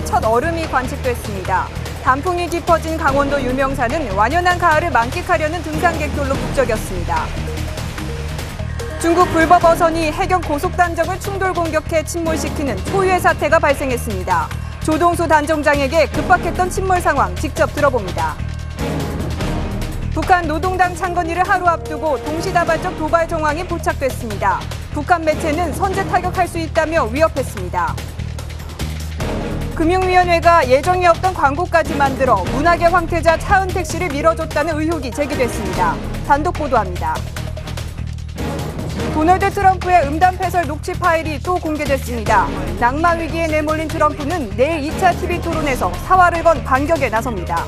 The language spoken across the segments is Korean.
첫 얼음이 관측됐습니다. 단풍이 깊어진 강원도 유명산은 완연한 가을을 만끽하려는 등산객들로 북적였습니다. 중국 불법 어선이 해경 고속단정을 충돌 공격해 침몰시키는 초유의 사태가 발생했습니다. 조동수 단정장에게 급박했던 침몰 상황 직접 들어봅니다. 북한 노동당 창건일을 하루 앞두고 동시다발적 도발 정황이 포착됐습니다. 북한 매체는 선제 타격할 수 있다며 위협했습니다. 금융위원회가 예정이 없던 광고까지 만들어 문학의 황태자 차은택 씨를 밀어줬다는 의혹이 제기됐습니다. 단독 보도합니다. 도널드 트럼프의 음담패설 녹취 파일이 또 공개됐습니다. 낙마 위기에 내몰린 트럼프는 내일 2차 TV 토론에서 사활을 건 반격에 나섭니다.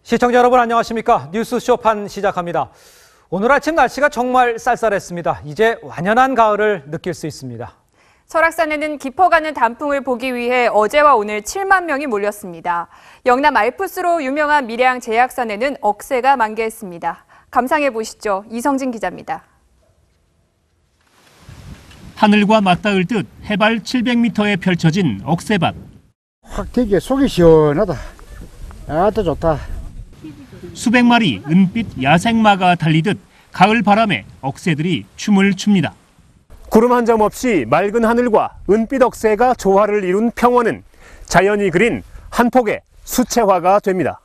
시청자 여러분 안녕하십니까? 뉴스 쇼판 시작합니다. 오늘 아침 날씨가 정말 쌀쌀했습니다. 이제 완연한 가을을 느낄 수 있습니다. 설악산에는 깊어가는 단풍을 보기 위해 어제와 오늘 7만 명이 몰렸습니다. 영남 알프스로 유명한 밀양 제약산에는 억새가 만개했습니다. 감상해 보시죠. 이성진 기자입니다. 하늘과 맞닿을 듯 해발 700m에 펼쳐진 억새밭. 확 되게 속이 시원하다. 아또 좋다. 수백 마리 은빛 야생마가 달리듯 가을 바람에 억새들이 춤을 춥니다. 구름 한 점 없이 맑은 하늘과 은빛 억새가 조화를 이룬 평원은 자연이 그린 한 폭의 수채화가 됩니다.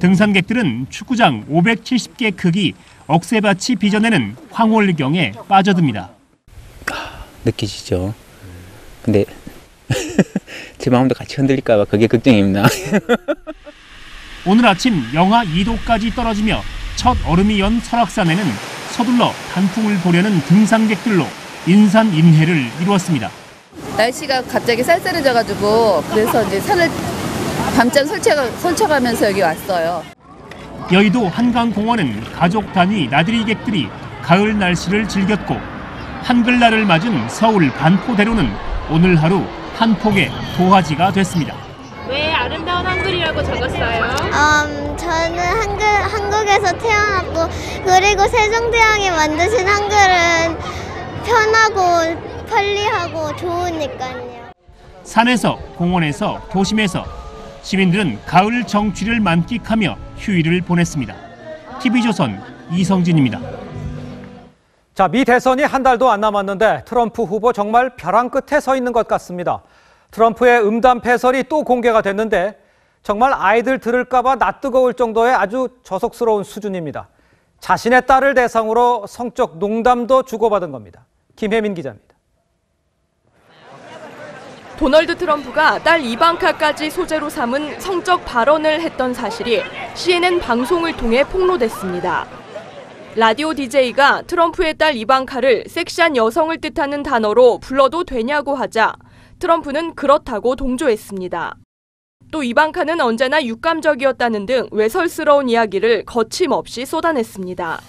등산객들은 축구장 570개 크기 억새밭이 빚어내는 황홀경에 빠져듭니다. 느끼시죠? 근데 제 마음도 같이 흔들릴까 봐 그게 걱정입니다. 오늘 아침 영하 2도까지 떨어지며 첫 얼음이 연 설악산에는 서둘러 단풍을 보려는 등산객들로 인산인해를 이루었습니다. 날씨가 갑자기 쌀쌀해져가지고 그래서 이제 산을 밤잠 설쳐가면서 여기 왔어요. 여의도 한강공원은 가족 단위 나들이객들이 가을 날씨를 즐겼고 한글날을 맞은 서울 반포대로는 오늘 하루 한 폭의 도화지가 됐습니다. 왜 아름다운 한글이라고 적었어요? 저는 한국에서 태어났고 그리고 세종대왕이 만드신 한글은 편하고 편리하고 좋으니까요. 산에서 공원에서 도심에서 시민들은 가을 정취를 만끽하며 휴일을 보냈습니다. TV조선 이성진입니다. 자, 미 대선이 한 달도 안 남았는데 트럼프 후보 정말 벼랑 끝에 서 있는 것 같습니다. 트럼프의 음담 패설이 또 공개가 됐는데 정말 아이들 들을까 봐 낯뜨거울 정도의 아주 저속스러운 수준입니다. 자신의 딸을 대상으로 성적 농담도 주고받은 겁니다. 김혜민 기자입니다. 도널드 트럼프가 딸 이방카까지 소재로 삼은 성적 발언을 했던 사실이 CNN 방송을 통해 폭로됐습니다. 라디오 DJ가 트럼프의 딸 이방카를 섹시한 여성을 뜻하는 단어로 불러도 되냐고 하자 트럼프는 그렇다고 동조했습니다. 또 이방카는 언제나 육감적이었다는 등 외설스러운 이야기를 거침없이 쏟아냈습니다.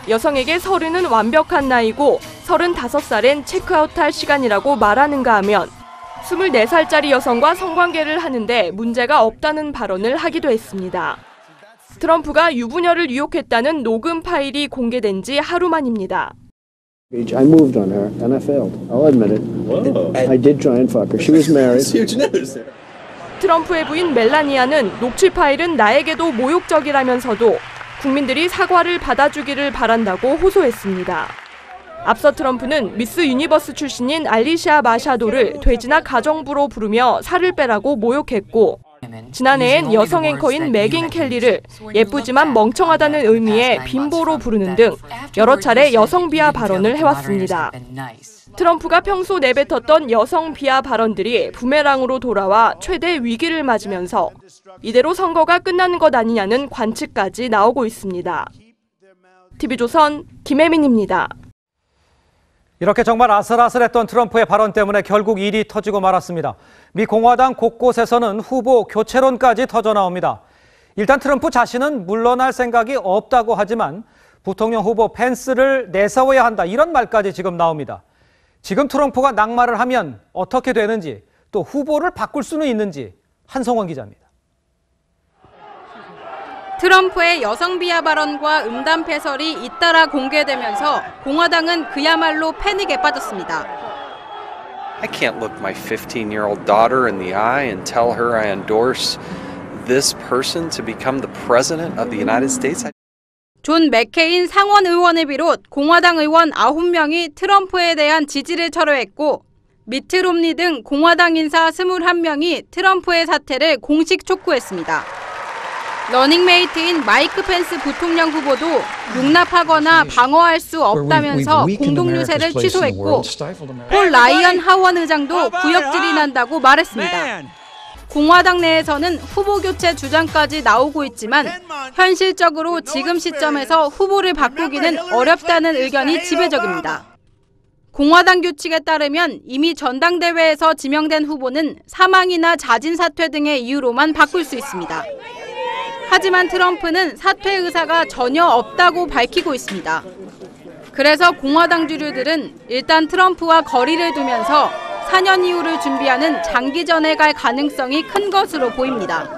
여성에게 30은 완벽한 나이고 35살엔 체크아웃할 시간이라고 말하는가 하면 24살짜리 여성과 성관계를 하는데 문제가 없다는 발언을 하기도 했습니다. 트럼프가 유부녀를 유혹했다는 녹음 파일이 공개된 지 하루 만입니다. I moved on her and I failed. I'll admit it. I did try and fuck her. She was married. 트럼프의 부인 멜라니아는 녹취 파일은 나에게도 모욕적이라면서도 국민들이 사과를 받아주기를 바란다고 호소했습니다. 앞서 트럼프는 미스 유니버스 출신인 알리샤 마샤도를 돼지나 가정부로 부르며 살을 빼라고 모욕했고 지난해엔 여성 앵커인 메긴 켈리를 예쁘지만 멍청하다는 의미의 빈보로 부르는 등 여러 차례 여성 비하 발언을 해왔습니다. 트럼프가 평소 내뱉었던 여성 비하 발언들이 부메랑으로 돌아와 최대 위기를 맞으면서 이대로 선거가 끝나는 것 아니냐는 관측까지 나오고 있습니다. TV조선 김혜민입니다. 이렇게 정말 아슬아슬했던 트럼프의 발언 때문에 결국 일이 터지고 말았습니다. 미 공화당 곳곳에서는 후보 교체론까지 터져나옵니다. 일단 트럼프 자신은 물러날 생각이 없다고 하지만 부통령 후보 펜스를 내세워야 한다 이런 말까지 지금 나옵니다. 지금 트럼프가 낙마를 하면 어떻게 되는지 또 후보를 바꿀 수는 있는지 한성원 기자입니다. 트럼프의 여성 비하 발언과 음담 패설이 잇따라 공개되면서 공화당은 그야말로 패닉에 빠졌습니다. I can't look my 15-year-old daughter in the eye and tell her I endorse this person to become the president of the United States. 존 맥케인 상원 의원을 비롯 공화당 의원 9명이 트럼프에 대한 지지를 철회했고 미트 롬니 등 공화당 인사 21명이 트럼프의 사퇴를 공식 촉구했습니다. 러닝메이트인 마이크 펜스 부통령 후보도 용납하거나 방어할 수 없다면서 공동 유세를 취소했고 폴 라이언 하원 의장도 구역질이 난다고 말했습니다. 공화당 내에서는 후보 교체 주장까지 나오고 있지만 현실적으로 지금 시점에서 후보를 바꾸기는 어렵다는 의견이 지배적입니다. 공화당 규칙에 따르면 이미 전당대회에서 지명된 후보는 사망이나 자진 사퇴 등의 이유로만 바꿀 수 있습니다. 하지만 트럼프는 사퇴 의사가 전혀 없다고 밝히고 있습니다. 그래서 공화당 주류들은 일단 트럼프와 거리를 두면서 4년 이후를 준비하는 장기전에 갈 가능성이 큰 것으로 보입니다.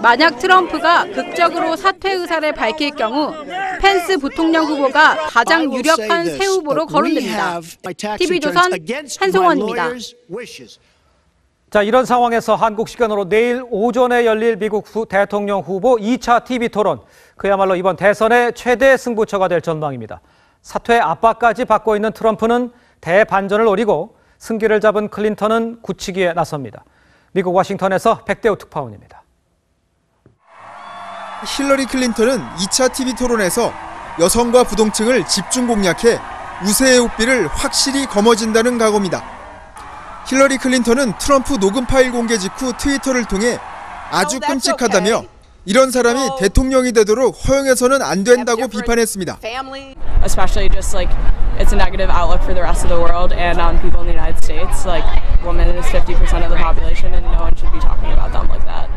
만약 트럼프가 극적으로 사퇴 의사를 밝힐 경우 펜스 부통령 후보가 가장 유력한 새 후보로 거론됩니다. TV조선 한송원입니다. 자, 이런 상황에서 한국 시간으로 내일 오전에 열릴 미국 대통령 후보 2차 TV 토론. 그야말로 이번 대선의 최대 승부처가 될 전망입니다. 사퇴 압박까지 받고 있는 트럼프는 대반전을 노리고 승기를 잡은 클린턴은 굳히기에 나섭니다. 미국 워싱턴에서 백대호 특파원입니다. 힐러리 클린턴은 2차 TV 토론에서 여성과 부동층을 집중 공략해 우세의 우비를 확실히 거머쥔다는 각오입니다. 힐러리 클린턴은 트럼프 녹음 파일 공개 직후 트위터를 통해 아주 끔찍하다며 이런 사람이 대통령이 되도록 허용해서는 안 된다고 비판했습니다. Especially just like it's a negative outlook for the rest of the world and on people in the United States. Like women is 50% of the population and no one should be talking about them like that.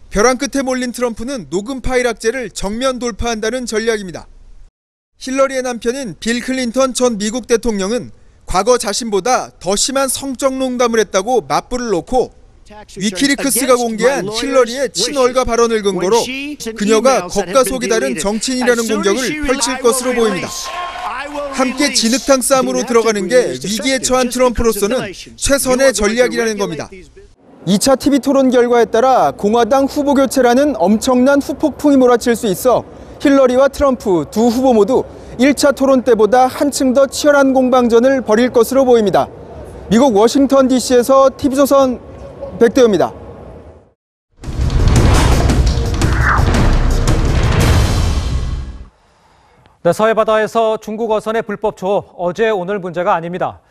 벼랑 끝에 몰린 트럼프는 녹음 파일 악재를 정면 돌파한다는 전략입니다. 힐러리의 남편인 빌 클린턴 전 미국 대통령은 과거 자신보다 더 심한 성적 농담을 했다고 맞불을 놓고 위키리크스가 공개한 힐러리의 친얼가 발언을 근거로 그녀가 겉과 속이 다른 정치인이라는 공격을 펼칠 것으로 보입니다. 함께 진흙탕 싸움으로 들어가는 게 위기에 처한 트럼프로서는 최선의 전략이라는 겁니다. 2차 TV 토론 결과에 따라 공화당 후보 교체라는 엄청난 후폭풍이 몰아칠 수 있어 힐러리와 트럼프 두 후보 모두 1차 토론 때보다 한층 더 치열한 공방전을 벌일 것으로 보입니다. 미국 워싱턴 DC에서 TV조선 백대호입니다. 네, 서해 바다에서 중국 어선의 불법 조업, 어제 오늘 문제가 아닙니다.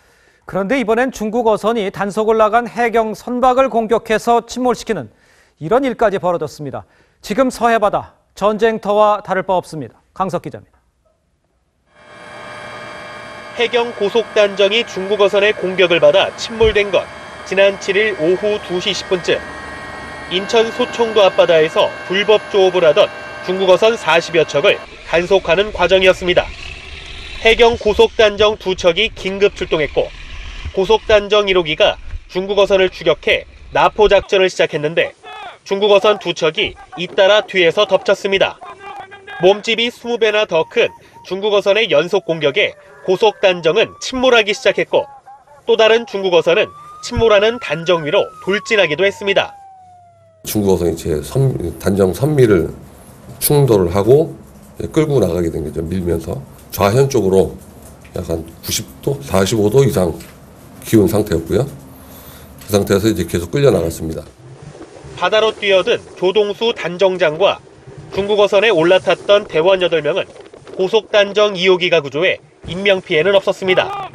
그런데 이번엔 중국 어선이 단속을 나간 해경 선박을 공격해서 침몰시키는 이런 일까지 벌어졌습니다. 지금 서해 바다 전쟁터와 다를 바 없습니다. 강석 기자입니다. 해경 고속단정이 중국 어선의 공격을 받아 침몰된 건 지난 7일 오후 2시 10분쯤 인천 소청도 앞바다에서 불법 조업을 하던 중국 어선 40여 척을 단속하는 과정이었습니다. 해경 고속단정 2척이 긴급 출동했고 고속단정 1호기가 중국 어선을 추격해 납포 작전을 시작했는데 중국 어선 2척이 잇따라 뒤에서 덮쳤습니다. 몸집이 20배나 더 큰 중국 어선의 연속 공격에 고속단정은 침몰하기 시작했고 또 다른 중국 어선은 침몰하는 단정 위로 돌진하기도 했습니다. 중국 어선이 제 단정 선미를 충돌을 하고 끌고 나가게 된 거죠. 밀면서 좌현 쪽으로 약간 90도, 45도 이상 기운 상태였고요. 그 상태에서 이제 계속 끌려 나갔습니다. 바다로 뛰어든 조동수 단정장과 중국 어선에 올라탔던 대원 8명은 고속단정 2호기가 구조해 인명피해는 없었습니다.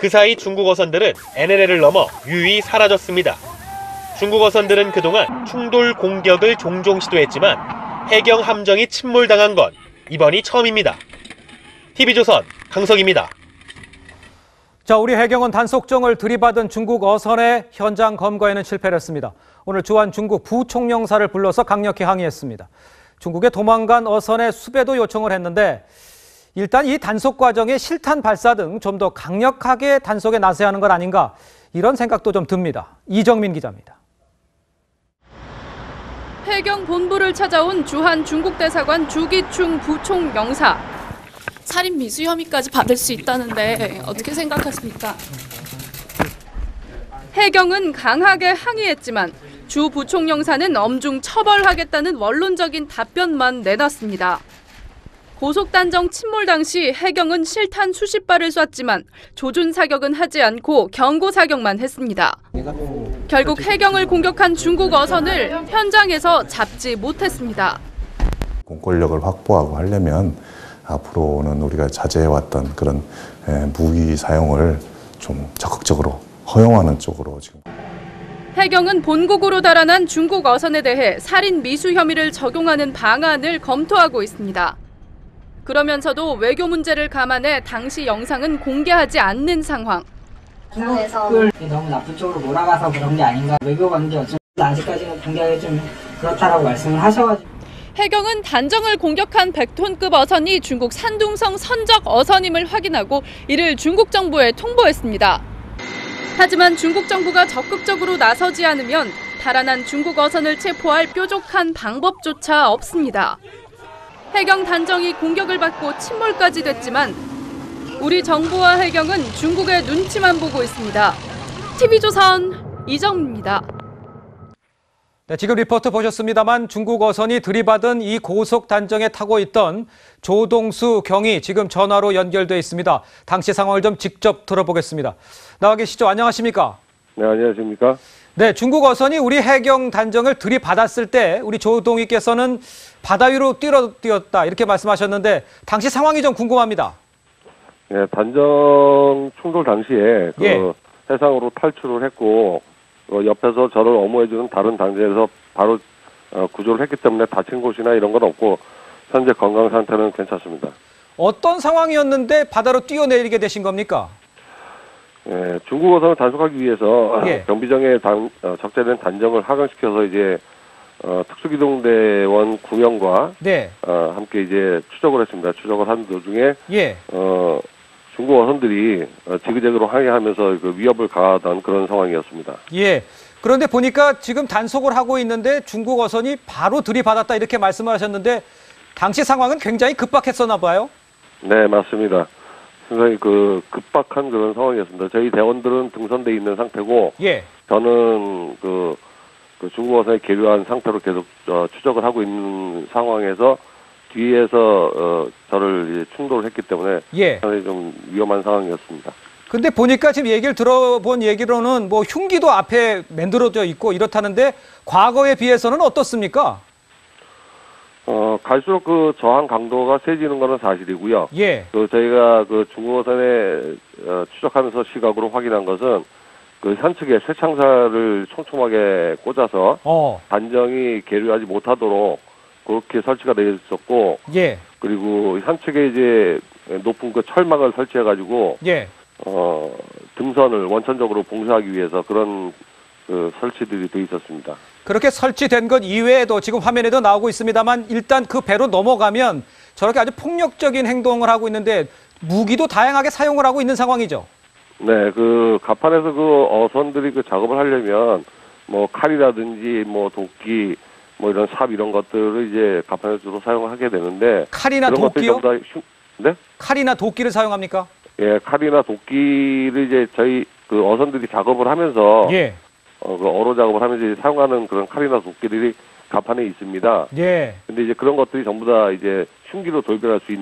그 사이 중국 어선들은 NLL을 넘어 유유히 사라졌습니다. 중국 어선들은 그동안 충돌 공격을 종종 시도했지만 해경 함정이 침몰당한 건 이번이 처음입니다. TV조선 강석입니다. 자, 우리 해경은 단속정을 들이받은 중국 어선의 현장 검거에는 실패를 했습니다. 오늘 주한 중국 부총영사를 불러서 강력히 항의했습니다. 중국에 도망간 어선의 수배도 요청을 했는데 일단 이 단속 과정에 실탄 발사 등 좀 더 강력하게 단속에 나서야 하는 건 아닌가 이런 생각도 좀 듭니다. 이정민 기자입니다. 해경 본부를 찾아온 주한 중국 대사관 주기충 부총영사. 살인 미수 혐의까지 받을 수 있다는데 어떻게 생각하십니까? 해경은 강하게 항의했지만 주 부총영사는 엄중 처벌하겠다는 원론적인 답변만 내놨습니다. 고속단정 침몰 당시 해경은 실탄 수십 발을 쐈지만 조준 사격은 하지 않고 경고 사격만 했습니다. 결국 해경을 공격한 중국 어선을 현장에서 잡지 못했습니다. 공권력을 확보하고 하려면 앞으로는 우리가 자제해왔던 그런 무기 사용을 좀 적극적으로 허용하는 쪽으로 지금. 해경은 본국으로 달아난 중국 어선에 대해 살인 미수 혐의를 적용하는 방안을 검토하고 있습니다. 그러면서도 외교 문제를 감안해 당시 영상은 공개하지 않는 상황. 중국을 너무 나쁜 쪽으로 몰아가서 그런 게 아닌가. 외교 관계 어쩌면 아직까지는 공개하기 좀 그렇다라고 말씀을 하셔가지고. 해경은 단정을 공격한 100톤급 어선이 중국 산둥성 선적 어선임을 확인하고 이를 중국 정부에 통보했습니다. 하지만 중국 정부가 적극적으로 나서지 않으면 달아난 중국 어선을 체포할 뾰족한 방법조차 없습니다. 해경 단정이 공격을 받고 침몰까지 됐지만 우리 정부와 해경은 중국의 눈치만 보고 있습니다. TV조선 이정입니다. 네, 지금 리포트 보셨습니다만 중국 어선이 들이받은 이 고속 단정에 타고 있던 조동수 경위 지금 전화로 연결돼 있습니다. 당시 상황을 좀 직접 들어보겠습니다. 나와 계시죠? 안녕하십니까? 네, 안녕하십니까? 네, 중국 어선이 우리 해경 단정을 들이받았을 때 우리 조동희께서는 바다 위로 뛰었다 이렇게 말씀하셨는데 당시 상황이 좀 궁금합니다. 네, 단정 충돌 당시에 해상으로 탈출을 했고 옆에서 저를 엄호해주는 다른 단지에서 바로 구조를 했기 때문에 다친 곳이나 이런 건 없고 현재 건강 상태는 괜찮습니다. 어떤 상황이었는데 바다로 뛰어내리게 되신 겁니까? 예, 중국 어선을 단속하기 위해서 경비정에 적재된 단정을 하강시켜서 이제 특수기동대원 9명과 함께 이제 추적을 했습니다. 추적을 한 도중에 중국 어선들이 지그재그로 항해하면서 그 위협을 가하던 그런 상황이었습니다. 예. 그런데 보니까 지금 단속을 하고 있는데 중국 어선이 바로 들이받았다 이렇게 말씀을 하셨는데 당시 상황은 굉장히 급박했었나 봐요? 네, 맞습니다. 상당히 급박한 그런 상황이었습니다. 저희 대원들은 등선돼 있는 상태고 저는 그 중국 어선에 계류한 상태로 계속 추적을 하고 있는 상황에서 뒤에서 저를 이제 충돌을 했기 때문에 상당히 좀 위험한 상황이었습니다. 근데 보니까 지금 얘기를 들어본 얘기로는 뭐 흉기도 앞에 만들어져 있고 이렇다는데 과거에 비해서는 어떻습니까? 갈수록 그 저항 강도가 세지는 것은 사실이고요. 저희가 그 중국 어선에 추적하면서 시각으로 확인한 것은 그 현측에 쇠창살을 촘촘하게 꽂아서 단정이 계류하지 못하도록 그렇게 설치가 되어 있었고, 그리고 현측에 이제 높은 그 철막을 설치해가지고, 등선을 원천적으로 봉쇄하기 위해서 그런 그 설치들이 되어 있었습니다. 그렇게 설치된 것 이외에도 지금 화면에도 나오고 있습니다만 일단 그 배로 넘어가면 저렇게 아주 폭력적인 행동을 하고 있는데 무기도 다양하게 사용을 하고 있는 상황이죠. 네, 그 갑판에서 그 어선들이 그 작업을 하려면 뭐 칼이라든지 뭐 도끼 뭐 이런 삽 이런 것들을 이제 갑판에서 주로 사용을 하게 되는데 칼이나 그런 도끼요? 네? 칼이나 도끼를 사용합니까? 예, 칼이나 도끼를 이제 저희 그 어선들이 작업을 하면서 그 어로 작업을 하면서 이제 사용하는 그런 칼이나 도끼들이 갑판에 있습니다. 근데 이제 그런 것들이 전부 다 이제 흉기로 돌변할 수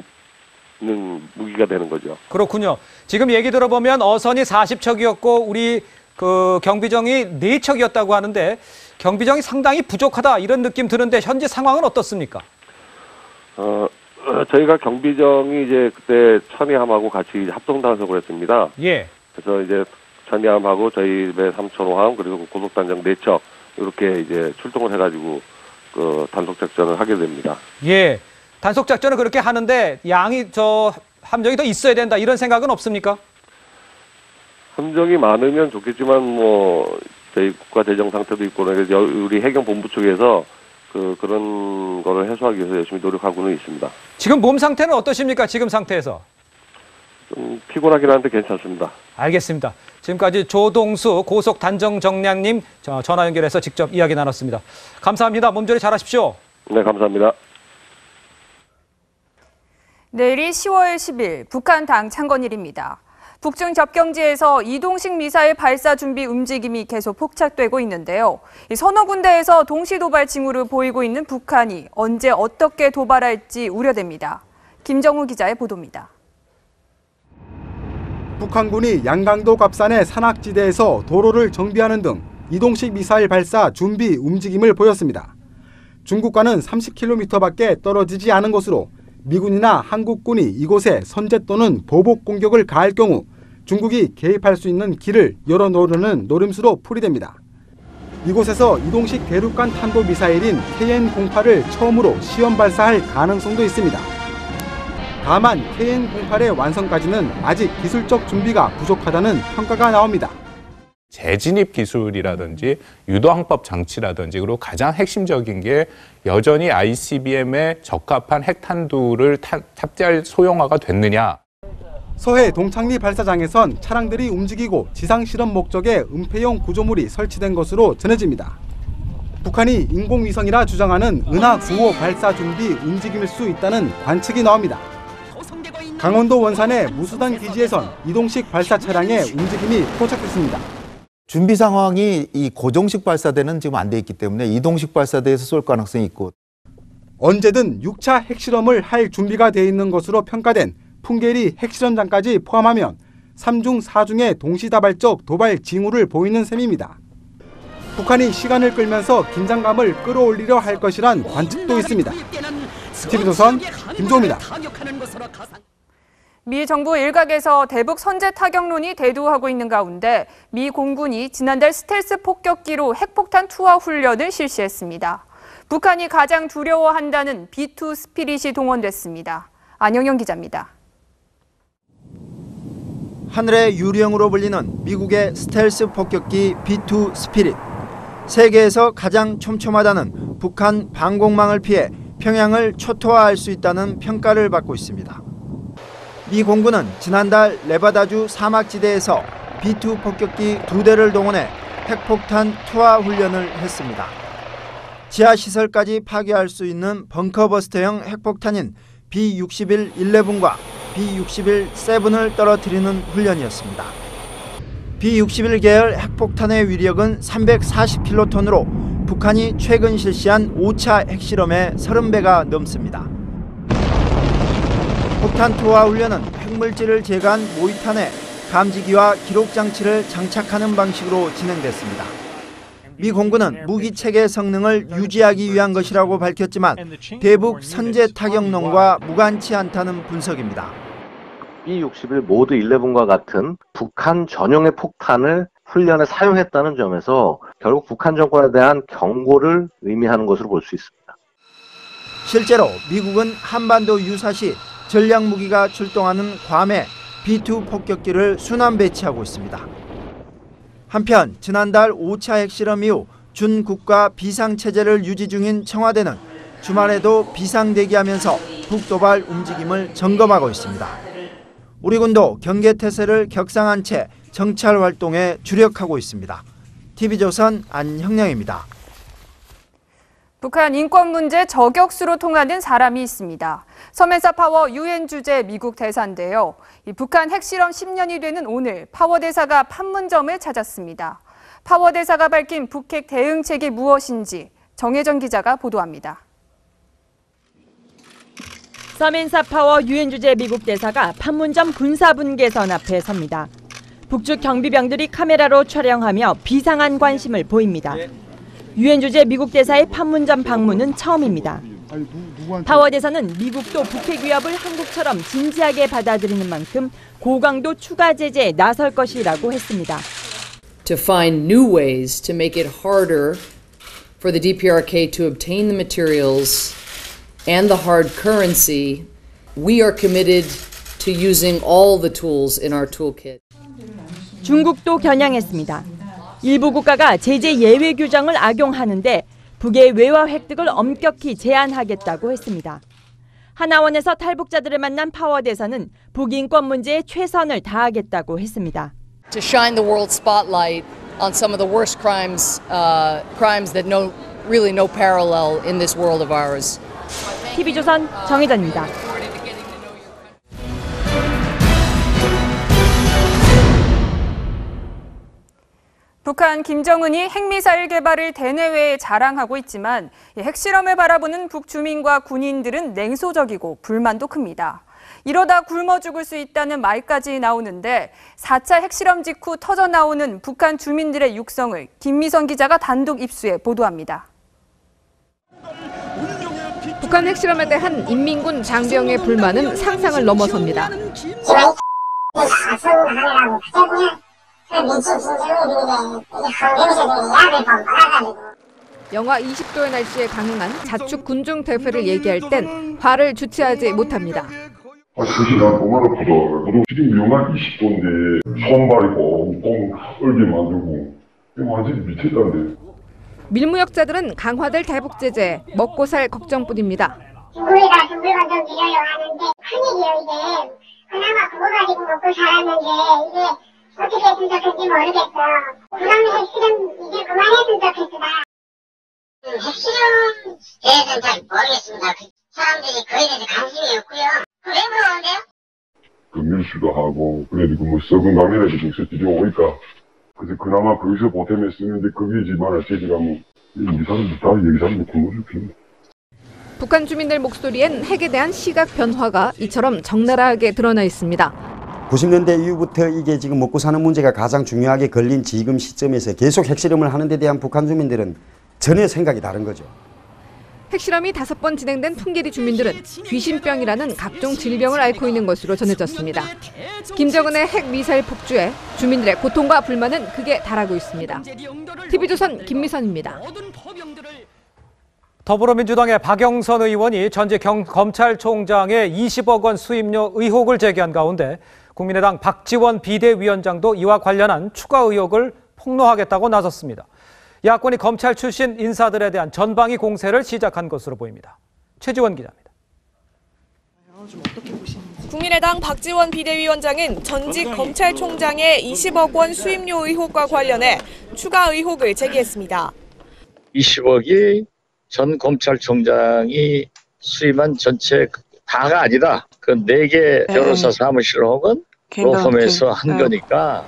있는 무기가 되는 거죠. 그렇군요. 지금 얘기 들어보면 어선이 40척이었고 우리 그 경비정이 4척이었다고 하는데 경비정이 상당히 부족하다 이런 느낌 드는데 현재 상황은 어떻습니까? 저희가 경비정이 이제 그때 천이함하고 같이 합동 단속을 했습니다. 그래서 이제 천이함하고 저희 배 3,5함 그리고 고속단정 4척 이렇게 이제 출동을 해가지고 그 단속 작전을 하게 됩니다. 단속 작전을 그렇게 하는데 양이 함정이 더 있어야 된다 이런 생각은 없습니까? 함정이 많으면 좋겠지만 뭐 저희 국가 재정 상태도 있고 우리 해경본부 쪽에서 그런 거를 해소하기 위해서 열심히 노력하고는 있습니다. 지금 몸 상태는 어떠십니까? 지금 상태에서? 좀 피곤하긴 한데 괜찮습니다. 알겠습니다. 지금까지 조동수 고속단정정량님 전화 연결해서 직접 이야기 나눴습니다. 감사합니다. 몸조리 잘하십시오. 네, 감사합니다. 내일이 10월 10일 북한 당 창건일입니다. 북중 접경지에서 이동식 미사일 발사 준비 움직임이 계속 포착되고 있는데요. 서너 군데에서 동시 도발 징후를 보이고 있는 북한이 언제 어떻게 도발할지 우려됩니다. 김정우 기자의 보도입니다. 북한군이 양강도 갑산의 산악지대에서 도로를 정비하는 등 이동식 미사일 발사 준비 움직임을 보였습니다. 중국과는 30km밖에 떨어지지 않은 곳으로 미군이나 한국군이 이곳에 선제 또는 보복 공격을 가할 경우 중국이 개입할 수 있는 길을 열어놓으려는 노림수로 풀이됩니다. 이곳에서 이동식 대륙간 탄도미사일인 KN-08을 처음으로 시험 발사할 가능성도 있습니다. 다만 KN-08의 완성까지는 아직 기술적 준비가 부족하다는 평가가 나옵니다. 재진입 기술이라든지 유도항법 장치라든지 그리고 가장 핵심적인 게 여전히 ICBM에 적합한 핵탄두를 탑재할 소형화가 됐느냐. 서해 동창리 발사장에선 차량들이 움직이고 지상실험 목적의 은폐용 구조물이 설치된 것으로 전해집니다. 북한이 인공위성이라 주장하는 은하 9호 발사 준비 움직임일 수 있다는 관측이 나옵니다. 강원도 원산의 무수단 기지에선 이동식 발사 차량의 움직임이 포착됐습니다. 준비 상황이 이 고정식 발사대는 지금 안 돼 있기 때문에 이동식 발사대에서 쏠 가능성이 있고 언제든 6차 핵실험을 할 준비가 돼 있는 것으로 평가된 풍계리 핵실험장까지 포함하면 3중 4중의 동시다발적 도발 징후를 보이는 셈입니다. 북한이 시간을 끌면서 긴장감을 끌어올리려 할 것이란 관측도 있습니다. TV조선 김종우입니다. 미 정부 일각에서 대북 선제 타격론이 대두하고 있는 가운데 미 공군이 지난달 스텔스 폭격기로 핵폭탄 투하 훈련을 실시했습니다. 북한이 가장 두려워한다는 B2 스피릿이 동원됐습니다. 안영영 기자입니다. 하늘의 유령으로 불리는 미국의 스텔스 폭격기 B2 스피릿. 세계에서 가장 촘촘하다는 북한 방공망을 피해 평양을 초토화할 수 있다는 평가를 받고 있습니다. 미 공군은 지난달 네바다주 사막지대에서 B2 폭격기 2대를 동원해 핵폭탄 투하 훈련을 했습니다. 지하시설까지 파괴할 수 있는 벙커버스터형 핵폭탄인 B-61-11과 B-61-7을 떨어뜨리는 훈련이었습니다. B-61 계열 핵폭탄의 위력은 340킬로톤으로 북한이 최근 실시한 5차 핵실험의 30배가 넘습니다. 폭탄 투하 훈련은 핵물질을 제거한 모이탄에 감지기와 기록장치를 장착하는 방식으로 진행됐습니다. 미 공군은 무기체계 성능을 유지하기 위한 것이라고 밝혔지만 대북 선제 타격론과 무관치 않다는 분석입니다. B-61 모드 11과 같은 북한 전용의 폭탄을 훈련에 사용했다는 점에서 결국 북한 정권에 대한 경고를 의미하는 것으로 볼 수 있습니다. 실제로 미국은 한반도 유사시 전략무기가 출동하는 괌에 B2 폭격기를 순환 배치하고 있습니다. 한편 지난달 5차 핵실험 이후 준국가 비상체제를 유지 중인 청와대는 주말에도 비상대기하면서 북도발 움직임을 점검하고 있습니다. 우리 군도 경계태세를 격상한 채 정찰 활동에 주력하고 있습니다. TV조선 안형량입니다. 북한 인권 문제 저격수로 통하는 사람이 있습니다. 서멘사 파워 유엔 주재 미국 대사인데요. 북한 핵실험 10년이 되는 오늘 파워 대사가 판문점을 찾았습니다. 파워 대사가 밝힌 북핵 대응책이 무엇인지 정혜정 기자가 보도합니다. 서멘사 파워 유엔 주재 미국 대사가 판문점 군사분계선 앞에 섭니다. 북측 경비병들이 카메라로 촬영하며 비상한 관심을 보입니다. 유엔 주재 미국 대사의 판문점 방문은 처음입니다. 파워 대사는 미국도 북핵 위협을 한국처럼 진지하게 받아들이는 만큼 고강도 추가 제재에 나설 것이라고 했습니다. To find new ways to make it harder for the DPRK to obtain the materials and the hard currency, we are committed to using all the tools in our toolkit. 중국도 겨냥했습니다. 일부 국가가 제재 예외 규정을 악용하는데 북의 외화 획득을 엄격히 제한하겠다고 했습니다. 하나원에서 탈북자들을 만난 파워 대사는 북인권 문제에 최선을 다하겠다고 했습니다. To shine the world spotlight on some of the worst crimes that really no parallel in this world of ours. TV조선 정혜전입니다. 북한 김정은이 핵미사일 개발을 대내외에 자랑하고 있지만 핵실험을 바라보는 북주민과 군인들은 냉소적이고 불만도 큽니다. 이러다 굶어 죽을 수 있다는 말까지 나오는데 4차 핵실험 직후 터져나오는 북한 주민들의 육성을 김미선 기자가 단독 입수해 보도합니다. 북한 핵실험에 대한 인민군 장병의 불만은 상상을 넘어섭니다. 영하 20도의 날씨에 가능한 자축 군중 대회를 얘기할 땐 화를 주체하지 못합니다. 사실 난 너무 아프다. 나도 지금 영하 20도인데 손발이고 꽁 얼게 만들고 완전히 미쳤다는데. 밀무역자들은 강화될 대북 제재, 먹고 살 걱정뿐입니다. 중국이가 정글만 좀 드려요 하는데 큰일이에요 이게. 그나마 그거 가지고 먹고 살았는데 이게 어떻게 했으면 좋겠는지 모르겠어. 그럼 핵실험 이제 그만했으면 좋겠어. 핵실험 대해서는 잘 모르겠습니다. 사람들이 그에 대해서 관심이 없고요. 왜 물어보는데요? 그 밀수도 하고 그래도 그 뭐 썩은 강연에서 직접 오니까 그래서 그나마 거기서 보탬에 쓰는데 거기지만 제지가면 이 사람들 다 얘기하는 거 굶어 죽겠네. 북한 주민들 목소리엔 핵에 대한 시각 변화가 이처럼 적나라하게 드러나 있습니다. 90년대 이후부터 이게 지금 먹고 사는 문제가 가장 중요하게 걸린 지금 시점에서 계속 핵실험을 하는 데 대한 북한 주민들은 전혀 생각이 다른 거죠. 핵실험이 5번 진행된 풍계리 주민들은 귀신병이라는 각종 질병을 앓고 있는 것으로 전해졌습니다. 김정은의 핵미사일 폭주에 주민들의 고통과 불만은 극에 달하고 있습니다. TV조선 김미선입니다. 더불어민주당의 박영선 의원이 전직 검찰총장의 20억 원 수임료 의혹을 제기한 가운데 국민의당 박지원 비대위원장도 이와 관련한 추가 의혹을 폭로하겠다고 나섰습니다. 야권이 검찰 출신 인사들에 대한 전방위 공세를 시작한 것으로 보입니다. 최지원 기자입니다. 국민의당 박지원 비대위원장은 전직 검찰총장의 20억 원 수임료 의혹과 관련해 추가 의혹을 제기했습니다. 20억이 전 검찰총장이 수임한 전체 다가 아니라 그 4개 변호사 사무실 혹은 로펌에서 한 거니까.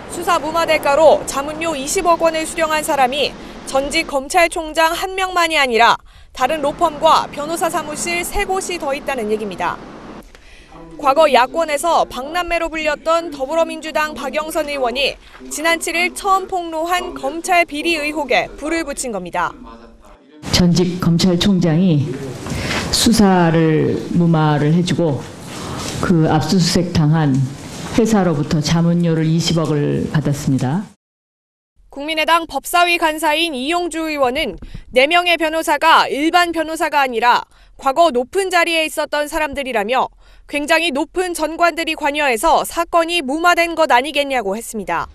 수사 무마 대가로 자문료 20억 원을 수령한 사람이 전직 검찰총장 1명만이 아니라 다른 로펌과 변호사 사무실 3곳이 더 있다는 얘기입니다. 과거 야권에서 박남매로 불렸던 더불어민주당 박영선 의원이 지난 7일 처음 폭로한 검찰 비리 의혹에 불을 붙인 겁니다. 전직 검찰총장이 수사를 무마를 해주고 그 압수수색 당한 회사로부터 자문료를 20억을 받았습니다. 국민의당 법사위 간사인 이용주 의원은 4명의 변호사가 일반 변호사가 아니라 과거 높은 자리에 있었던 사람들이라며 굉장히 높은 전관들이 관여해서 사건이 무마된 것 아니겠냐고 했습니다.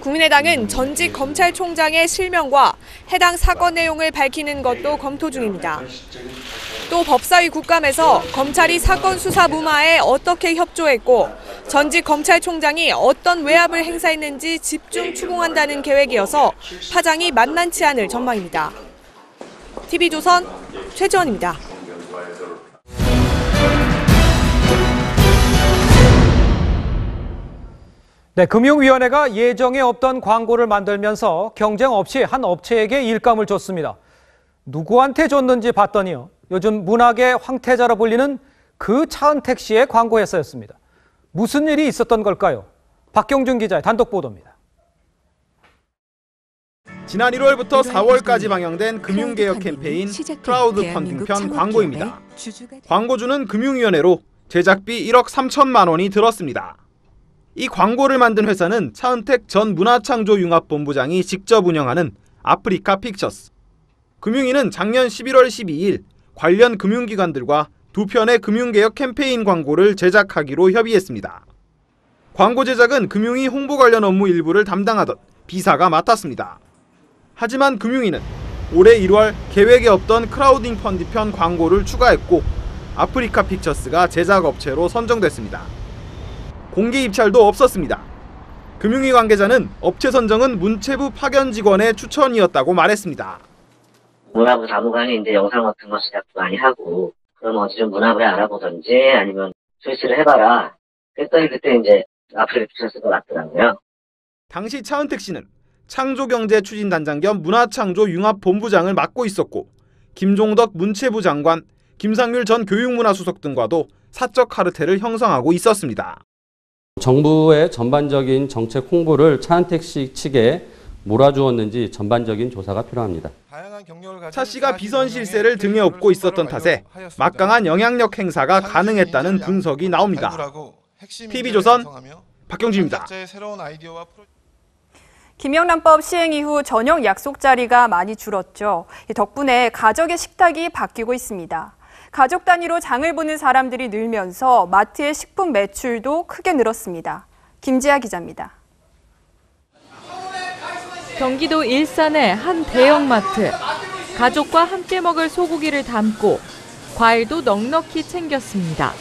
국민의당은 전직 검찰총장의 실명과 해당 사건 내용을 밝히는 것도 검토 중입니다. 또 법사위 국감에서 검찰이 사건 수사 무마에 어떻게 협조했고 전직 검찰총장이 어떤 외압을 행사했는지 집중 추궁한다는 계획이어서 파장이 만만치 않을 전망입니다. TV조선 최지원입니다. 네, 금융위원회가 예정에 없던 광고를 만들면서 경쟁 없이 한 업체에게 일감을 줬습니다. 누구한테 줬는지 봤더니요, 요즘 문학의 황태자로 불리는 그 차은택 씨의 광고에서였습니다. 무슨 일이 있었던 걸까요? 박경준 기자의 단독 보도입니다. 지난 1월부터 4월까지 방영된 금융개혁 캠페인 크라우드 펀딩편 광고입니다. 광고주는 금융위원회로 제작비 1억 3천만 원이 들었습니다. 이 광고를 만든 회사는 차은택 전 문화창조융합본부장이 직접 운영하는 아프리카 픽처스. 금융위는 작년 11월 12일 관련 금융기관들과 2편의 금융개혁 캠페인 광고를 제작하기로 협의했습니다. 광고 제작은 금융위 홍보 관련 업무 일부를 담당하던 B사가 맡았습니다. 하지만 금융위는 올해 1월 계획에 없던 크라우딩 펀드편 광고를 추가했고 아프리카 픽처스가 제작업체로 선정됐습니다. 공개 입찰도 없었습니다. 금융위 관계자는 업체 선정은 문체부 파견 직원의 추천이었다고 말했습니다. 문화부 사무관이 이제 영상 같은 거 시작도 많이 하고, 그럼 어디 좀 문화부에 알아보던지 아니면 스위치를 해봐라. 그랬더니 그때 이제 아프리카 픽처스가 왔더라고요. 당시 차은택 씨는 창조경제추진단장 겸 문화창조융합본부장을 맡고 있었고 김종덕 문체부 장관, 김상률 전 교육문화수석 등과도 사적 카르텔을 형성하고 있었습니다. 정부의 전반적인 정책 홍보를 차은택 씨 측에 몰아주었는지 전반적인 조사가 필요합니다. 차 씨가 비선 실세를 등에 업고 있었던 탓에 막강한 영향력 행사가 가능했다는 분석이 나옵니다. TV조선 박경주입니다. 김영란법 시행 이후 저녁 약속 자리가 많이 줄었죠. 덕분에 가족의 식탁이 바뀌고 있습니다. 가족 단위로 장을 보는 사람들이 늘면서 마트의 식품 매출도 크게 늘었습니다. 김지아 기자입니다. 경기도 일산의 한 대형마트. 가족과 함께 먹을 소고기를 담고 과일도 넉넉히 챙겼습니다.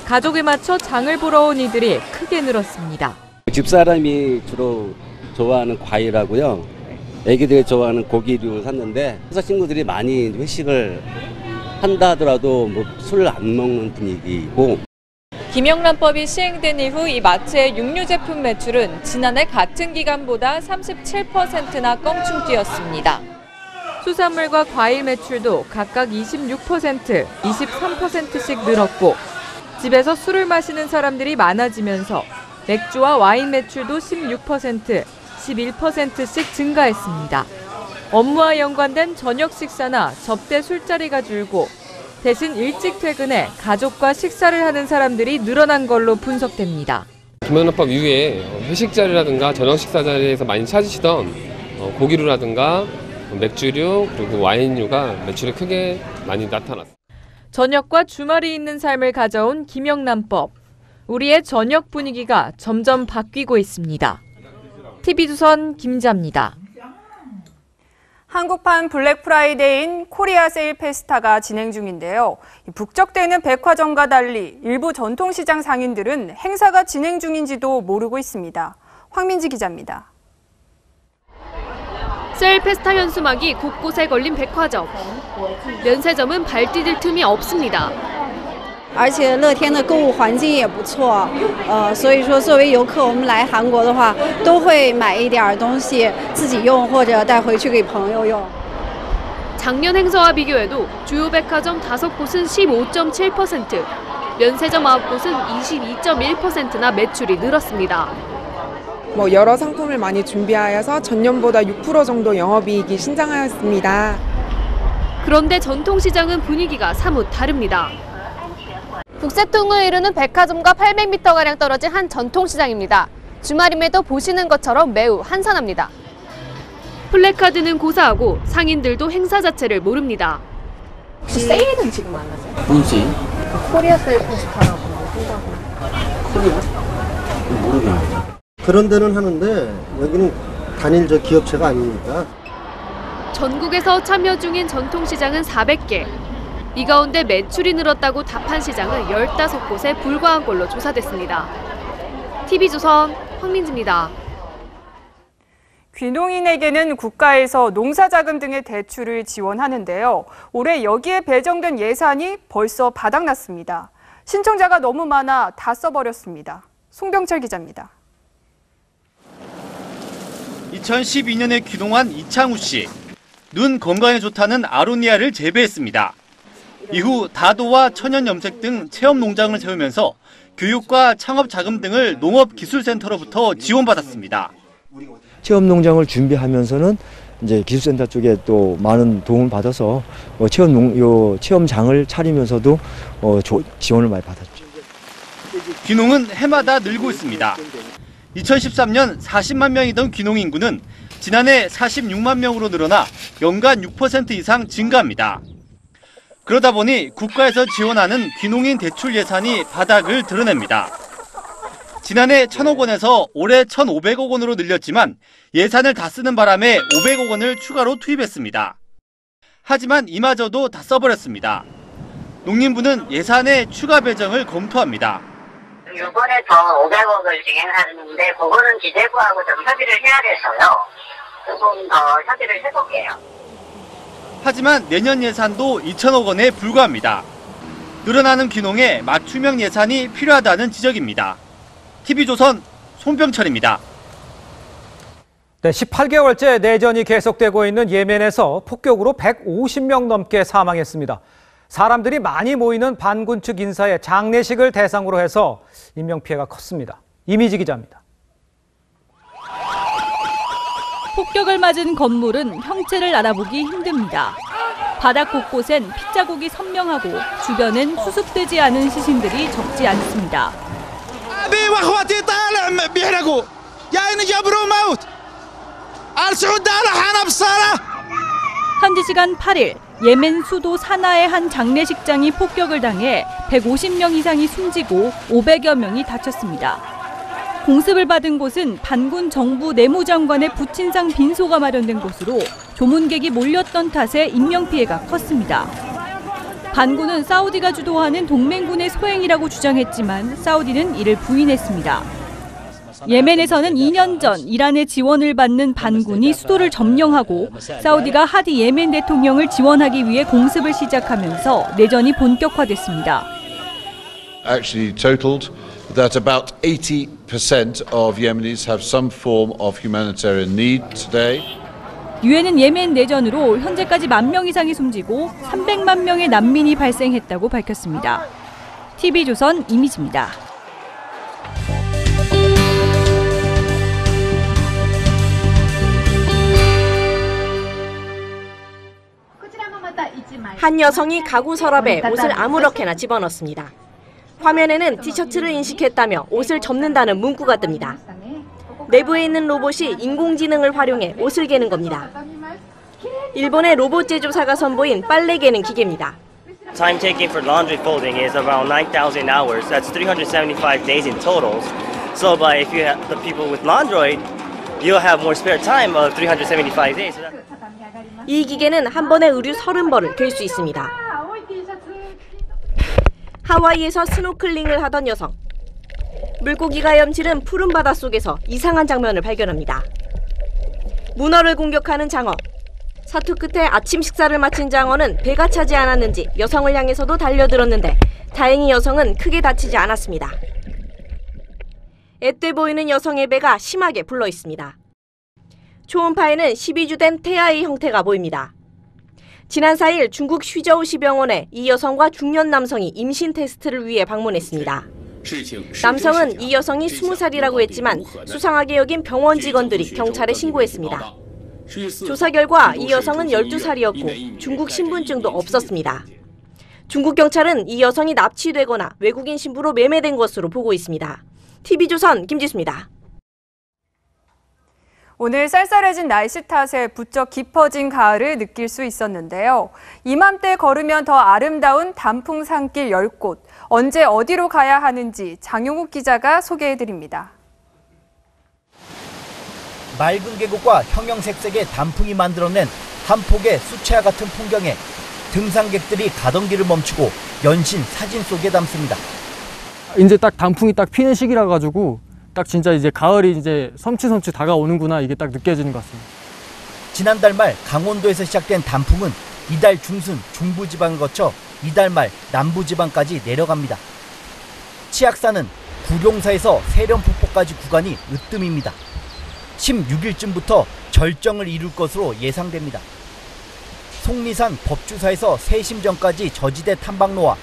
가족에 맞춰 장을 보러 온 이들이 크게 늘었습니다. 집사람이 주로 좋아하는 과일하고요. 애기들이 좋아하는 고기류 샀는데 회사 친구들이 많이 회식을 한다 하더라도 술을 안 먹는 분위기고. 김영란법이 시행된 이후 이 마트의 육류 제품 매출은 지난해 같은 기간보다 37%나 껑충 뛰었습니다. 수산물과 과일 매출도 각각 26%, 23%씩 늘었고 집에서 술을 마시는 사람들이 많아지면서 맥주와 와인 매출도 16%, 11%씩 증가했습니다. 업무와 연관된 저녁 식사나 접대 술자리가 줄고 대신 일찍 퇴근해 가족과 식사를 하는 사람들이 늘어난 걸로 분석됩니다. 김영란법 이후에 회식 자리라든가 저녁 식사 자리에서 많이 찾으시던 고기류라든가 맥주류 그리고 와인류가 매출이 크게 많이 나타났습니다. 저녁과 주말이 있는 삶을 가져온 김영란법. 우리의 저녁 분위기가 점점 바뀌고 있습니다. TV조선 김자입니다. 한국판 블랙 프라이데이인 코리아 세일 페스타가 진행 중인데요. 북적대는 백화점과 달리 일부 전통시장 상인들은 행사가 진행 중인지도 모르고 있습니다. 황민지 기자입니다. 세일 페스타 현수막이 곳곳에 걸린 백화점. 면세점은 발디딜 틈이 없습니다. 而且乐天的购物环境也不错，所以说作为游客，我们来韩国的话，都会买一点东西自己用或者带回去给朋友用。 작년 행사와 비교해도 주요 백화점 5곳은 15.7%, 면세점 9곳은 22.1%나 매출이 늘었습니다. 여러 상품을 많이 준비하여서 전년보다 6% 정도 영업이익이 신장하였습니다. 그런데 전통시장은 분위기가 사뭇 다릅니다. 북새통을 이루는 백화점과 800m가량 떨어진 한 전통시장입니다. 주말임에도 보시는 것처럼 매우 한산합니다. 플래카드는 고사하고 상인들도 행사 자체를 모릅니다. 혹시 세일은 지금 안 하세요? 뭐지? 코리아 세일 페스타라고 한다고. 코리아? 모르겠네. 그런 데는 하는데 여기는 단일 기업체가 아니니까. 전국에서 참여 중인 전통시장은 400개. 이 가운데 매출이 늘었다고 답한 시장은 15곳에 불과한 걸로 조사됐습니다. TV조선 황민지입니다. 귀농인에게는 국가에서 농사자금 등의 대출을 지원하는데요. 올해 여기에 배정된 예산이 벌써 바닥났습니다. 신청자가 너무 많아 다 써버렸습니다. 송병철 기자입니다. 2012년에 귀농한 이창우 씨. 눈 건강에 좋다는 아로니아를 재배했습니다. 이후 다도와 천연염색 등 체험 농장을 세우면서 교육과 창업 자금 등을 농업기술센터로부터 지원받았습니다. 체험 농장을 준비하면서는 이제 기술센터 쪽에 또 많은 도움을 받아서 체험장을 차리면서도 지원을 많이 받았죠. 귀농은 해마다 늘고 있습니다. 2013년 40만 명이던 귀농 인구는 지난해 46만 명으로 늘어나 연간 6% 이상 증가합니다. 그러다 보니 국가에서 지원하는 귀농인 대출 예산이 바닥을 드러냅니다. 지난해 1,000억 원에서 올해 1,500억 원으로 늘렸지만 예산을 다 쓰는 바람에 500억 원을 추가로 투입했습니다. 하지만 이마저도 다 써버렸습니다. 농림부는 예산의 추가 배정을 검토합니다. 이번에 더 500억을 진행하는데 그거는 기재부하고 좀 협의를 해야 돼서요. 조금 더 협의를 해볼게요. 하지만 내년 예산도 2,000억 원에 불과합니다. 늘어나는 귀농에 맞춤형 예산이 필요하다는 지적입니다. TV조선 송병철입니다. 네, 18개월째 내전이 계속되고 있는 예멘에서 폭격으로 150명 넘게 사망했습니다. 사람들이 많이 모이는 반군 측 인사의 장례식을 대상으로 해서 인명피해가 컸습니다. 이미지 기자입니다. 폭격을 맞은 건물은 형체를 알아보기 힘듭니다. 바닥 곳곳엔 핏자국이 선명하고 주변엔 수습되지 않은 시신들이 적지 않습니다. 현지 시간 8일 예멘 수도 사나의 한 장례식장이 폭격을 당해 150명 이상이 숨지고 500여 명이 다쳤습니다. 공습을 받은 곳은 반군 정부 내무장관의 부친상 빈소가 마련된 곳으로 조문객이 몰렸던 탓에 인명피해가 컸습니다. 반군은 사우디가 주도하는 동맹군의 소행이라고 주장했지만 사우디는 이를 부인했습니다. 예멘에서는 2년 전 이란의 지원을 받는 반군이 수도를 점령하고 사우디가 하디 예멘 대통령을 지원하기 위해 공습을 시작하면서 내전이 본격화됐습니다. Actually totaled that about 80% of Yemenis have some form of humanitarian need today. 유엔은 예멘 내전으로 현재까지 1만 명 이상이 숨지고 300만 명의 난민이 발생했다고 밝혔습니다. TV조선 이미지입니다. 한 여성이 가구 서랍에 옷을 아무렇게나 집어넣습니다. 화면에는 티셔츠를 인식했다며 옷을 접는다는 문구가 뜹니다. 내부에 있는 로봇이 인공지능을 활용해 옷을 개는 겁니다. 일본의 로봇 제조사가 선보인 빨래 개는 기계입니다. Time taken for laundry folding is around 9,000 hours. That's 375 days in total. So if you have the people with Landroid, you'll have more spare time of 375 days. 이 기계는 한 번에 의류 30벌을 갤 수 있습니다. 하와이에서 스노클링을 하던 여성. 물고기가 헤엄치는 푸른 바닷속에서 이상한 장면을 발견합니다. 문어를 공격하는 장어. 사투 끝에 아침 식사를 마친 장어는 배가 차지 않았는지 여성을 향해서도 달려들었는데 다행히 여성은 크게 다치지 않았습니다. 앳돼 보이는 여성의 배가 심하게 불러 있습니다. 초음파에는 12주 된 태아의 형태가 보입니다. 지난 4일 중국 쉬저우시 병원에 이 여성과 중년 남성이 임신 테스트를 위해 방문했습니다. 남성은 이 여성이 20살이라고 했지만 수상하게 여긴 병원 직원들이 경찰에 신고했습니다. 조사 결과 이 여성은 12살이었고 중국 신분증도 없었습니다. 중국 경찰은 이 여성이 납치되거나 외국인 신부로 매매된 것으로 보고 있습니다. TV조선 김지수입니다. 오늘 쌀쌀해진 날씨 탓에 부쩍 깊어진 가을을 느낄 수 있었는데요. 이맘때 걸으면 더 아름다운 단풍 산길 10곳. 언제 어디로 가야 하는지 장용욱 기자가 소개해드립니다. 맑은 계곡과 형형색색의 단풍이 만들어낸 한 폭의 수채화 같은 풍경에 등산객들이 가던 길을 멈추고 연신 사진 속에 담습니다. 이제 딱 단풍이 딱 피는 시기라 가지고 딱 진짜 이제 가을이 이제 섬찟섬찟 다가오는구나 이게 딱 느껴지는 것 같습니다. 지난달 말 강원도에서 시작된 단풍은 이달 중순 중부지방을 거쳐 이달 말 남부지방까지 내려갑니다. 치악산은 구룡사에서 세련폭포까지 구간이 으뜸입니다. 16일쯤부터 절정을 이룰 것으로 예상됩니다. 속리산 법주사에서 세심전까지 저지대 탐방로와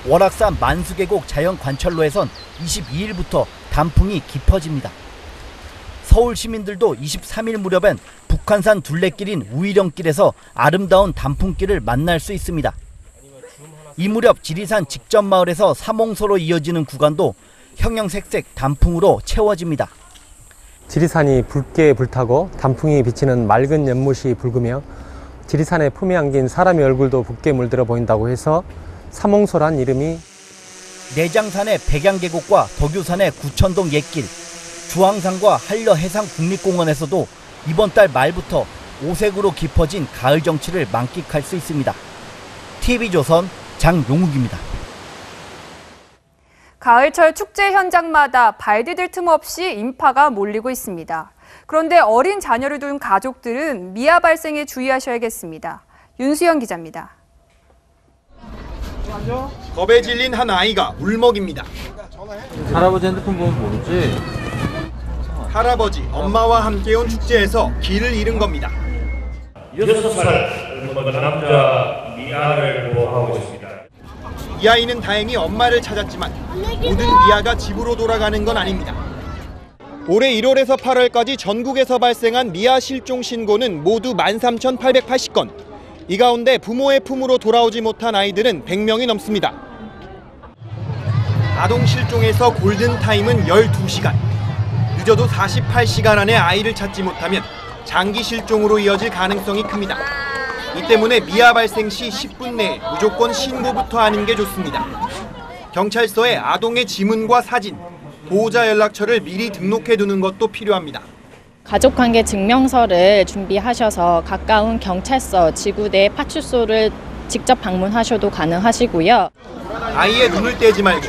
월악산 만수계곡 자연관찰로에선 22일부터 단풍이 깊어집니다. 서울 시민들도 23일 무렵엔 북한산 둘레길인 우이령길에서 아름다운 단풍길을 만날 수 있습니다. 이 무렵 지리산 직전 마을에서 사몽소로 이어지는 구간도 형형색색 단풍으로 채워집니다. 지리산이 붉게 불타고 단풍이 비치는 맑은 연못이 붉으며 지리산의 품에 안긴 사람의 얼굴도 붉게 물들어 보인다고 해서 사몽소란 이름이. 내장산의 백양계곡과 덕유산의 구천동 옛길, 주황산과 한려해상 국립공원에서도 이번 달 말부터 오색으로 깊어진 가을 정취를 만끽할 수 있습니다. TV조선 장용욱입니다. 가을철 축제 현장마다 발 디딜 틈 없이 인파가 몰리고 있습니다. 그런데 어린 자녀를 둔 가족들은 미아 발생에 주의하셔야겠습니다. 윤수영 기자입니다. 겁에 질린 한 아이가 울먹입니다. 할아버지 핸드폰 보면 모르지? 할아버지, 엄마와 함께 온 축제에서 길을 잃은 겁니다. 6살 남자 미아를 보호하고 있습니다. 이 아이는 다행히 엄마를 찾았지만 모든 미아가 집으로 돌아가는 건 아닙니다. 올해 1월에서 8월까지 전국에서 발생한 미아 실종 신고는 모두 13,880건. 이 가운데 부모의 품으로 돌아오지 못한 아이들은 100명이 넘습니다. 아동 실종에서 골든타임은 12시간. 늦어도 48시간 안에 아이를 찾지 못하면 장기 실종으로 이어질 가능성이 큽니다. 이 때문에 미아 발생 시 10분 내에 무조건 신고부터 하는 게 좋습니다. 경찰서에 아동의 지문과 사진, 보호자 연락처를 미리 등록해 두는 것도 필요합니다. 가족관계 증명서를 준비하셔서 가까운 경찰서, 지구대, 파출소를 직접 방문하셔도 가능하시고요. 아이의 눈을 떼지 말고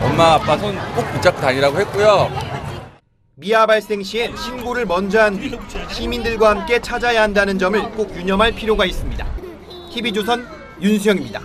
엄마, 아빠 손 꼭 붙잡고 다니라고 했고요. 미아 발생 시엔 신고를 먼저 한 뒤 시민들과 함께 찾아야 한다는 점을 꼭 유념할 필요가 있습니다. TV조선 윤수영입니다.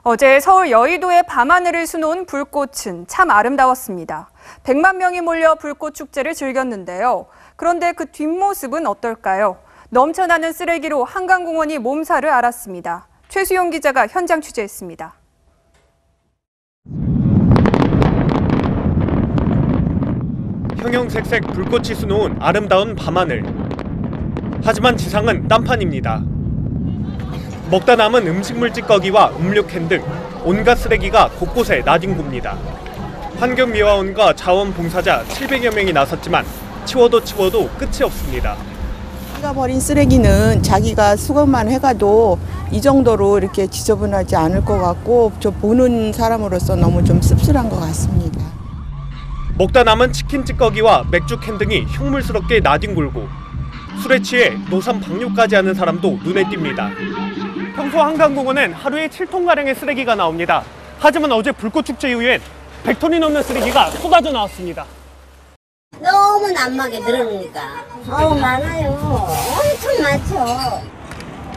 어제 서울 여의도의 밤하늘을 수놓은 불꽃은 참 아름다웠습니다. 100만 명이 몰려 불꽃 축제를 즐겼는데요. 그런데 그 뒷모습은 어떨까요? 넘쳐나는 쓰레기로 한강공원이 몸살을 앓았습니다. 최수용 기자가 현장 취재했습니다. 형형색색 불꽃이 수놓은 아름다운 밤하늘. 하지만 지상은 딴판입니다. 먹다 남은 음식물 찌꺼기와 음료캔 등 온갖 쓰레기가 곳곳에 나뒹굽니다. 환경미화원과 자원봉사자 700여 명이 나섰지만 치워도 끝이 없습니다. 자기가 버린 쓰레기는 자기가 수거만 해가도 이 정도로 이렇게 지저분하지 않을 것 같고 저 보는 사람으로서 너무 좀 씁쓸한 것 같습니다. 먹다 남은 치킨 찌꺼기와 맥주캔 등이 흉물스럽게 나뒹굴고 술에 취해 노선 방류까지 하는 사람도 눈에 띕니다. 평소 한강공원엔 하루에 7톤가량의 쓰레기가 나옵니다. 하지만 어제 불꽃축제 이후엔 100톤이 넘는 쓰레기가 쏟아져 나왔습니다. 너무 난막에 늘어놓으니까 많아요. 엄청 많죠.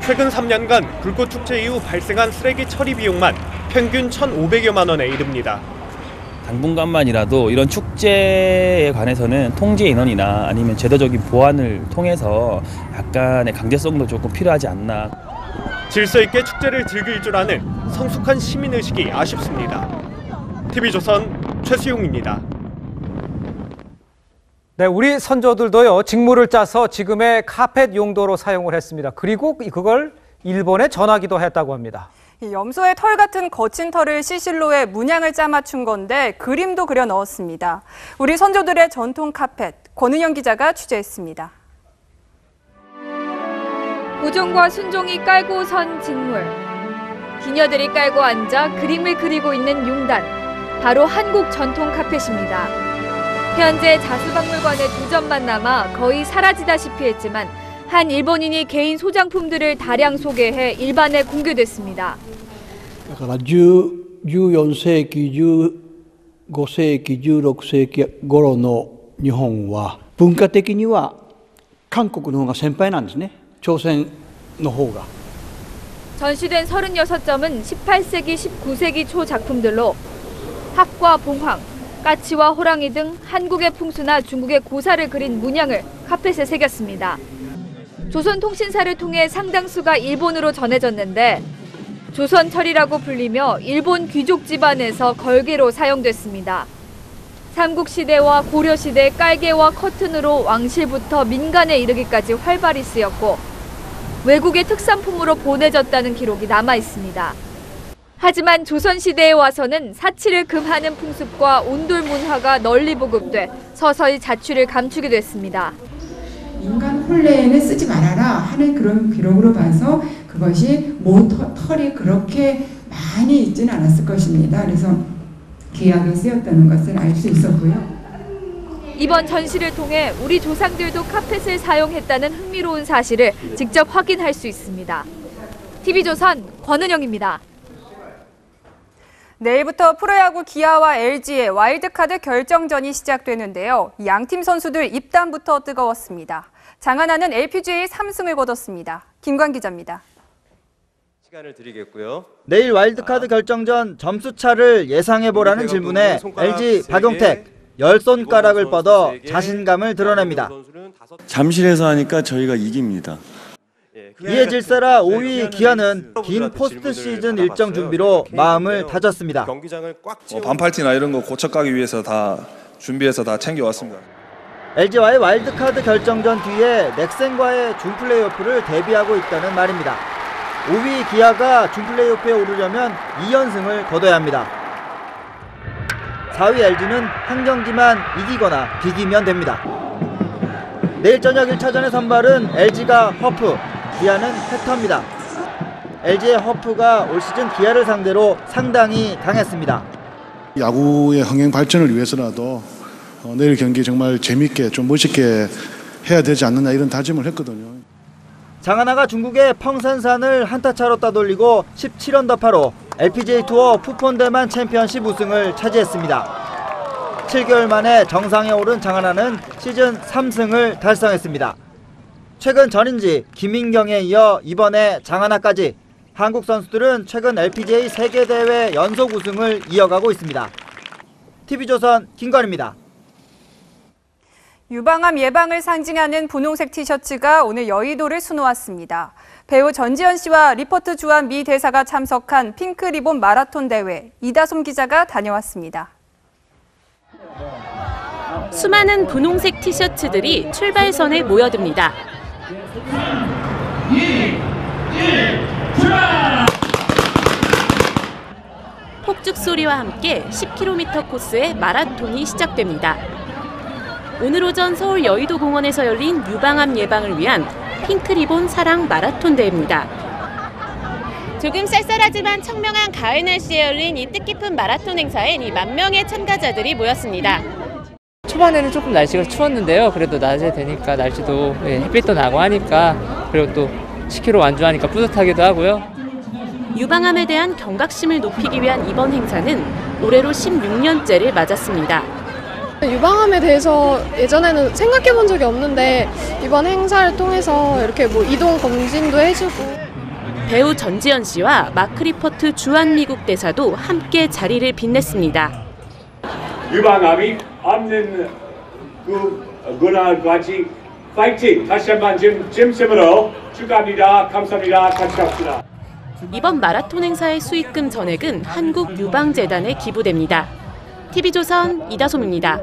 최근 3년간 불꽃축제 이후 발생한 쓰레기 처리 비용만 평균 1,500여만 원에 이릅니다. 당분간만이라도 이런 축제에 관해서는 통제 인원이나 아니면 제도적인 보완을 통해서 약간의 강제성도 조금 필요하지 않나. 질서 있게 축제를 즐길 줄 아는 성숙한 시민의식이 아쉽습니다. TV조선 최수용입니다. 네, 우리 선조들도요, 직무를 짜서 지금의 카펫 용도로 사용을 했습니다. 그리고 그걸 일본에 전하기도 했다고 합니다. 염소의 털 같은 거친 털을 시실로에 문양을 짜맞춘 건데 그림도 그려 넣었습니다. 우리 선조들의 전통 카펫, 권은영 기자가 취재했습니다. 고종과 순종이 깔고 선 직물. 기녀들이 깔고 앉아 그림을 그리고 있는 용단. 바로 한국 전통 카펫입니다. 현재 자수박물관에 2점만 남아 거의 사라지다시피 했지만 한 일본인이 개인 소장품들을 다량 소개해 일반에 공개됐습니다. 14世紀、15世紀、16世紀頃の日本は文化的には韓国の方が先輩なんですね。朝鮮の方が。 전시된 36점은 18세기, 19세기 초 작품들로 학과 봉황, 까치와 호랑이 등 한국의 풍수나 중국의 고사를 그린 문양을 카펫에 새겼습니다. 조선통신사를 통해 상당수가 일본으로 전해졌는데 조선철이라고 불리며 일본 귀족 집안에서 걸개로 사용됐습니다. 삼국시대와 고려시대 깔개와 커튼으로 왕실부터 민간에 이르기까지 활발히 쓰였고 외국의 특산품으로 보내졌다는 기록이 남아 있습니다. 하지만 조선시대에 와서는 사치를 금하는 풍습과 온돌 문화가 널리 보급돼 서서히 자취를 감추게 됐습니다. 인간 혼례에는 쓰지 말아라 하는 그런 기록으로 봐서 그것이 털이 그렇게 많이 있지는 않았을 것입니다. 그래서 귀하게 쓰였다는 것을 알 수 있었고요. 이번 전시를 통해 우리 조상들도 카펫을 사용했다는 흥미로운 사실을 직접 확인할 수 있습니다. TV조선 권은영입니다. 내일부터 프로야구 기아와 LG의 와일드카드 결정전이 시작되는데요. 양팀 선수들 입단부터 뜨거웠습니다. 장하나는 LPGA 3승을 거뒀습니다. 김관 기자입니다. 내일 와일드카드 결정전 점수차를 예상해보라는 질문에 LG 박용택 10손가락을 뻗어 자신감을 드러냅니다. 잠실에서 하니까 저희가 이깁니다. 이에 질세라 5위 기아는 긴 포스트 시즌 일정 준비로 마음을 다졌습니다. 반팔티나 이런 거 고쳐가기 위해서 다 준비해서 다 챙겨왔습니다. LG와의 와일드카드 결정전 뒤에 넥센과의 준플레이오프를 대비하고 있다는 말입니다. 5위 기아가 준플레이오프에 오르려면 2연승을 거둬야 합니다. 4위 LG는 한 경기만 이기거나 비기면 됩니다. 내일 저녁 1차전의 선발은 LG가 허프, 기아는 헥터입니다. LG의 허프가 올 시즌 기아를 상대로 상당히 강했습니다. 야구의 흥행 발전을 위해서라도 내일 경기 정말 재밌게 좀 멋있게 해야 되지 않느냐 이런 다짐을 했거든요. 장하나가 중국의 펑산산을 한타차로 따돌리고 17언더파로 LPGA 투어 푸폰대만 챔피언십 우승을 차지했습니다. 7개월 만에 정상에 오른 장하나는 시즌 3승을 달성했습니다. 최근 전인지, 김인경에 이어 이번에 장하나까지 한국 선수들은 최근 LPGA 세계대회 연속 우승을 이어가고 있습니다. TV조선 김관입니다. 유방암 예방을 상징하는 분홍색 티셔츠가 오늘 여의도를 수놓았습니다. 배우 전지현 씨와 리포트 주한 미 대사가 참석한 핑크리본 마라톤 대회, 이다솜 기자가 다녀왔습니다. 수많은 분홍색 티셔츠들이 출발선에 모여듭니다. 폭죽 소리와 함께 10km 코스의 마라톤이 시작됩니다. 오늘 오전 서울 여의도 공원에서 열린 유방암 예방을 위한 핑크리본 사랑 마라톤 대회입니다. 조금 쌀쌀하지만 청명한 가을 날씨에 열린 이 뜻깊은 마라톤 행사엔 10,000명의 참가자들이 모였습니다. 초반에는 조금 날씨가 추웠는데요. 그래도 낮에 되니까 날씨도 햇빛도 나고 하니까, 그리고 또 10km 완주하니까 뿌듯하기도 하고요. 유방암에 대한 경각심을 높이기 위한 이번 행사는 올해로 16년째를 맞았습니다. 유방암에 대해서 예전에는 생각해 본 적이 없는데 이번 행사를 통해서 이렇게 이동 검진도 해주고. 배우 전지현 씨와 마크 리포트 주한 미국 대사도 함께 자리를 빛냈습니다. 유방암이 없는 그날까지 파이팅! 다시 한번 진심으로 축하합니다. 감사합니다. 같이 갑시다. 이번 마라톤 행사의 수익금 전액은 한국유방재단에 기부됩니다. TV조선 이다솜입니다.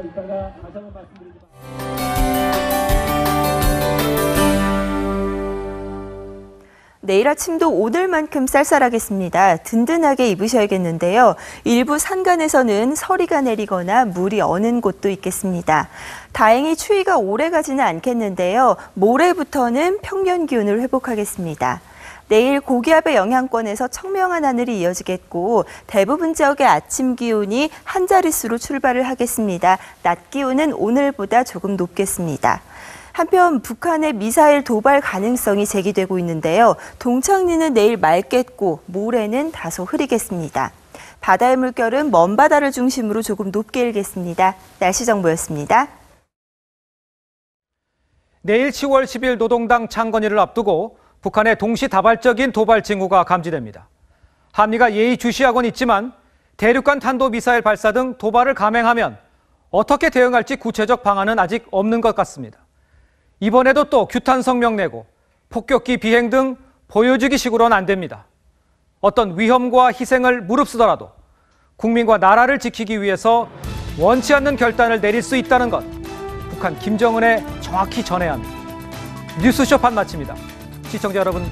내일 아침도 오늘만큼 쌀쌀하겠습니다. 든든하게 입으셔야겠는데요. 일부 산간에서는 서리가 내리거나 물이 어는 곳도 있겠습니다. 다행히 추위가 오래 가지는 않겠는데요. 모레부터는 평년 기온을 회복하겠습니다. 내일 고기압의 영향권에서 청명한 하늘이 이어지겠고 대부분 지역의 아침 기온이 한 자릿수로 출발을 하겠습니다. 낮 기온은 오늘보다 조금 높겠습니다. 한편 북한의 미사일 도발 가능성이 제기되고 있는데요. 동창리는 내일 맑겠고 모레는 다소 흐리겠습니다. 바다의 물결은 먼 바다를 중심으로 조금 높게 일겠습니다. 날씨 정보였습니다. 내일 10월 10일 노동당 창건일을 앞두고 북한의 동시다발적인 도발 징후가 감지됩니다. 한미가 예의주시하곤 있지만 대륙간 탄도미사일 발사 등 도발을 감행하면 어떻게 대응할지 구체적 방안은 아직 없는 것 같습니다. 이번에도 또 규탄 성명 내고 폭격기 비행 등 보여주기식으로는 안 됩니다. 어떤 위험과 희생을 무릅쓰더라도 국민과 나라를 지키기 위해서 원치 않는 결단을 내릴 수 있다는 것, 북한 김정은에 정확히 전해야 합니다. 뉴스쇼 판 마칩니다. 시청자 여러분,